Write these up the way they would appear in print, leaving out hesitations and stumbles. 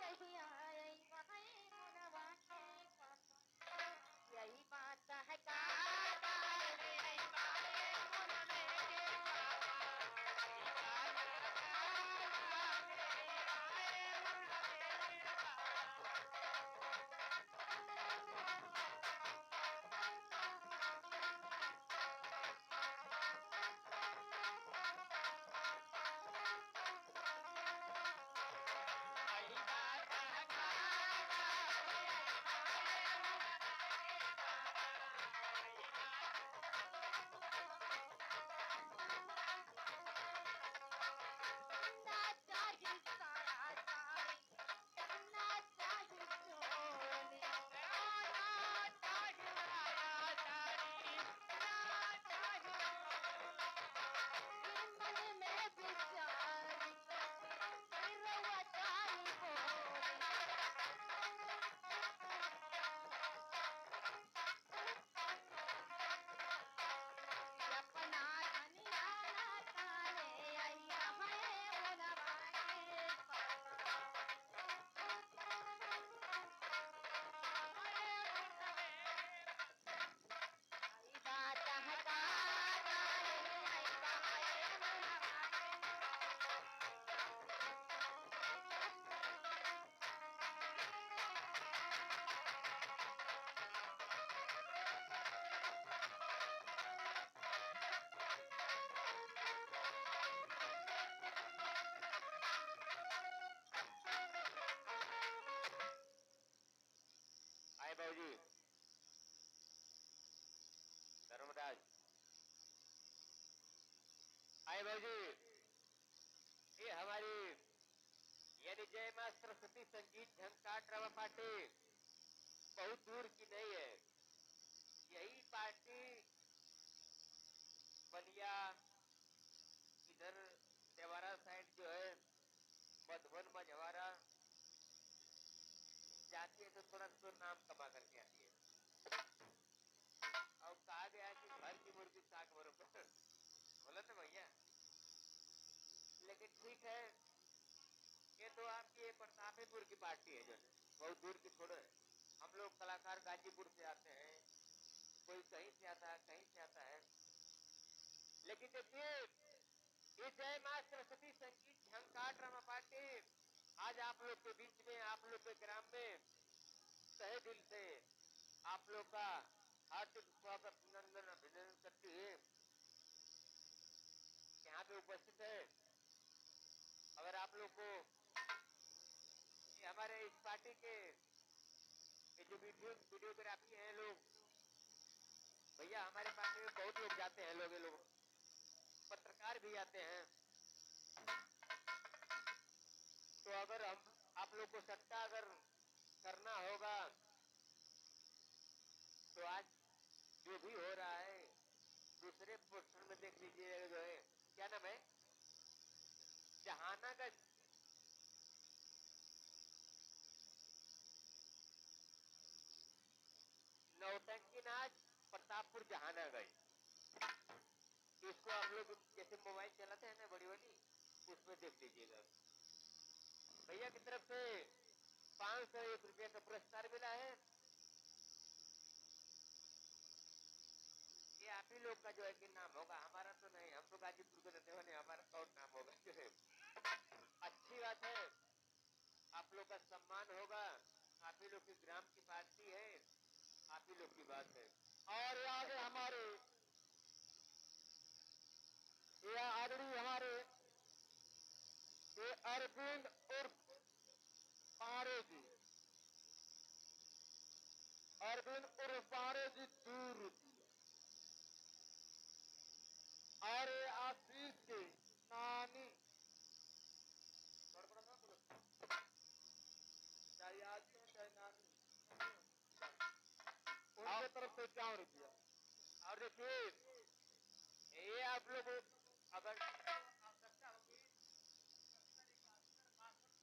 नहीं आई वही मुनवा के यही बात है का आए बाबूजी धर्मराज आए बाबूजी ये हमारी यानी जय मां सरस्वती संगीत झंकार ड्रामा पार्टी बहुत दूर की नहीं है। यही पार्टी बलिया इधर देवारा साइड जो है मधुबन मझवारा जाती है तो थोड़ा तो नाम कमा करके आती है। और कहा गया कि घर की मुर्गी साग बरोबर बोला तो भैया, लेकिन ठीक है ये तो आपकी प्रतापपुर की पार्टी है जो बहुत दूर की छोड़ो है। हम लोग कलाकार गाजीपुर से आते हैं, कोई कहीं से आता है कहीं से आता है। लेकिन देखिए ये जय मां सरस्वती संगीत झंकार ड्रामा पार्टी आज आप लोग के बीच में आप लोग के ग्राम में तहे दिल से आप लोग का हार्दिक स्वागत अभिनंदन अभिनंदन करती है यहाँ पे उपस्थित है। अगर आप लोग को हमारे इस पार्टी के ये जो वीडियोग्राफी है लोग भैया हमारे पार्टी में बहुत लोग जाते हैं, लोग ये लोग पत्रकार भी आते हैं। तो अगर हम आप लोग को सट्टा अगर करना होगा तो आज जो भी हो रहा है दूसरे पोस्टर में देख लीजिए जो है क्या नाम है जहानागंज नौटंकी नाच प्रतापपुर जहानागंज। इसको आप लोग जैसे मोबाइल चलाते हैं ना बड़ी बड़ी उसमें देख लीजिएगा। भैया की तरफ से 501 रुपये का पुरस्कार मिला है। ये आप ही लोग का जो है कि नाम होगा, हमारा तो नहीं, हम तो गाजीपुर के रहते हैं, हमारा कौन नाम होगा जो है। अच्छी बात है आप लोग का सम्मान होगा, आप ही लोग की ग्राम की पार्टी है, आप ही लोग की बात है। और आगे हमारे ये आदरणीय हमारे ये अरविंद उर्फ पारे जी, अरविंद उर्फ पारे जी दूर और आशीष की नानी चाहे आदमी चाहे नानी उनके तरफ से 51 रुपया। और देखिए ये आप लोग अगर आवश्यकता होगी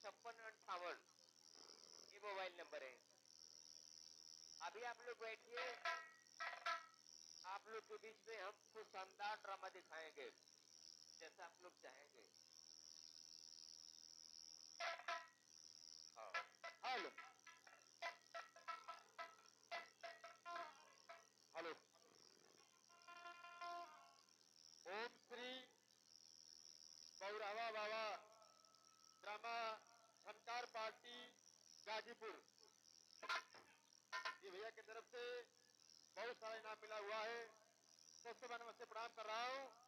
5658 ये मोबाइल नंबर है। अभी आप लोग बैठिए, आप लोग के बीच में हम कुछ शानदार ड्रामा दिखाएंगे जैसा आप लोग चाहेंगे। हाँ वाह वाह वाह। ड्रामा झंकार पार्टी गाजीपुर, ये भैया की तरफ से बहुत सारा इनाम मिला हुआ है। सबसे मैं नमस्ते प्रणाम कर रहा हूँ।